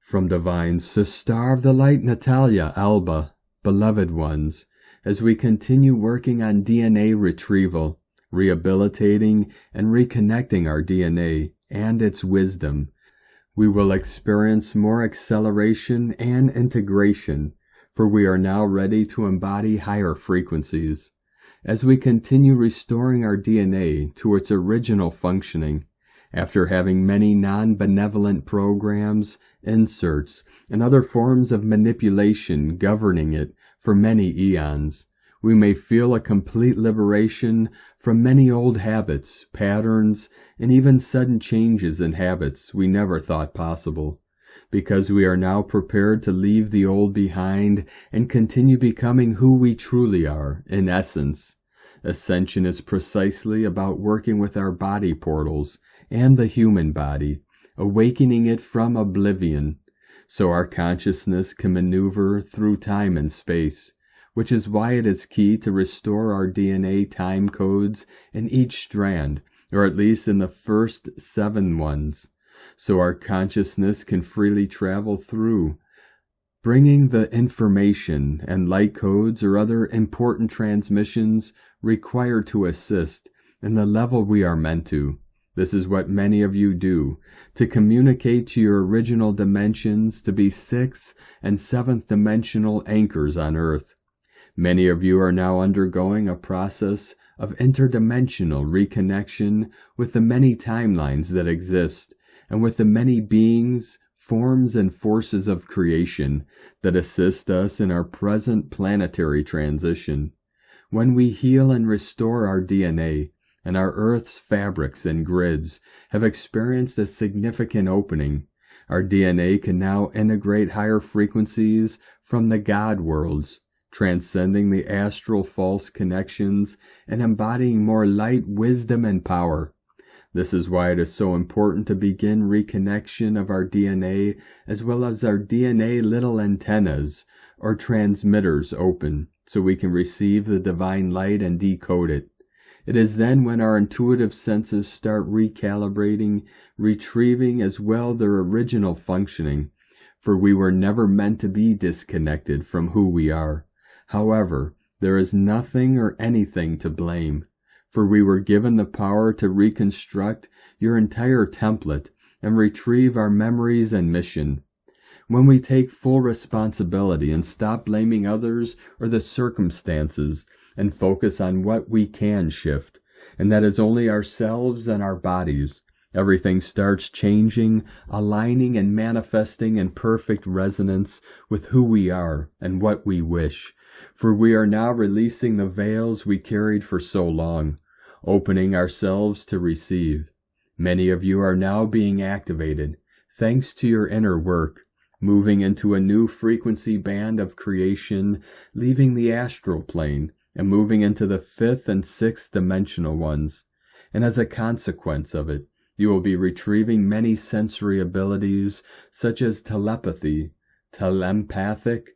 From divine Sister of the Light Natalia Alba, beloved ones, as we continue working on DNA retrieval, rehabilitating and reconnecting our DNA and its wisdom, we will experience more acceleration and integration, for we are now ready to embody higher frequencies. As we continue restoring our DNA to its original functioning, after having many non-benevolent programs, inserts, and other forms of manipulation governing it for many eons, we may feel a complete liberation from many old habits, patterns, and even sudden changes in habits we never thought possible, because we are now prepared to leave the old behind and continue becoming who we truly are, in essence. Ascension is precisely about working with our body portals and the human body, awakening it from oblivion, so our consciousness can maneuver through time and space, which is why it is key to restore our DNA time codes in each strand, or at least in the first 7 ones, so our consciousness can freely travel through, bringing the information and light codes or other important transmissions required to assist in the level we are meant to. This is what many of you do, to communicate to your original dimensions, to be 6th and 7th dimensional anchors on Earth. Many of you are now undergoing a process of interdimensional reconnection with the many timelines that exist, and with the many beings, forms, and forces of creation that assist us in our present planetary transition. When we heal and restore our DNA, and our Earth's fabrics and grids have experienced a significant opening, our DNA can now integrate higher frequencies from the God worlds, transcending the astral false connections and embodying more light, wisdom, and power. This is why it is so important to begin reconnection of our DNA as well as our DNA little antennas or transmitters open, so we can receive the divine light and decode it. It is then when our intuitive senses start recalibrating, retrieving as well their original functioning, for we were never meant to be disconnected from who we are. However, there is nothing or anything to blame, for we were given the power to reconstruct your entire template and retrieve our memories and mission. When we take full responsibility and stop blaming others or the circumstances and focus on what we can shift, and that is only ourselves and our bodies, everything starts changing, aligning, and manifesting in perfect resonance with who we are and what we wish. For we are now releasing the veils we carried for so long, opening ourselves to receive. Many of you are now being activated, thanks to your inner work, moving into a new frequency band of creation, leaving the astral plane, and moving into the 5th and 6th dimensional ones. And as a consequence of it, you will be retrieving many sensory abilities such as telepathy, telepathic,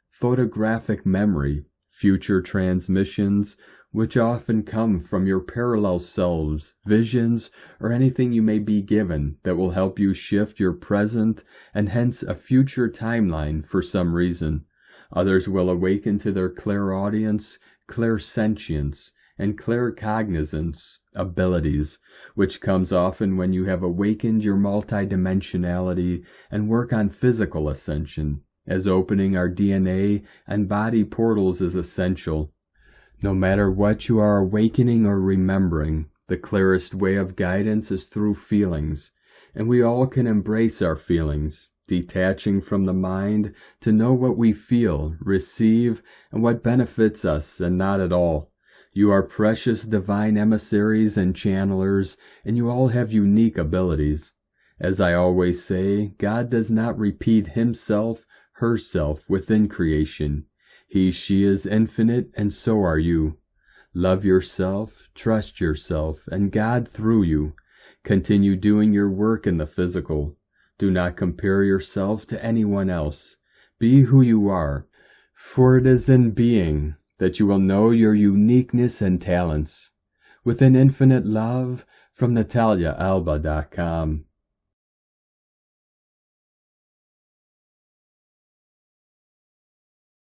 photographic memory, future transmissions, which often come from your parallel selves, visions, or anything you may be given that will help you shift your present and hence a future timeline for some reason. Others will awaken to their clairaudience, clairsentience, and claircognizance abilities, which comes often when you have awakened your multidimensionality and work on physical ascension, as opening our DNA and body portals is essential. No matter what you are awakening or remembering, the clearest way of guidance is through feelings, and we all can embrace our feelings, detaching from the mind to know what we feel, receive, and what benefits us and not at all. You are precious divine emissaries and channelers, and you all have unique abilities. As I always say, God does not repeat himself, herself within creation. He, she is infinite, and so are you. Love yourself, trust yourself, and God through you. Continue doing your work in the physical. Do not compare yourself to anyone else. Be who you are, for it is in being that you will know your uniqueness and talents. With an infinite love, from NataliaAlba.com.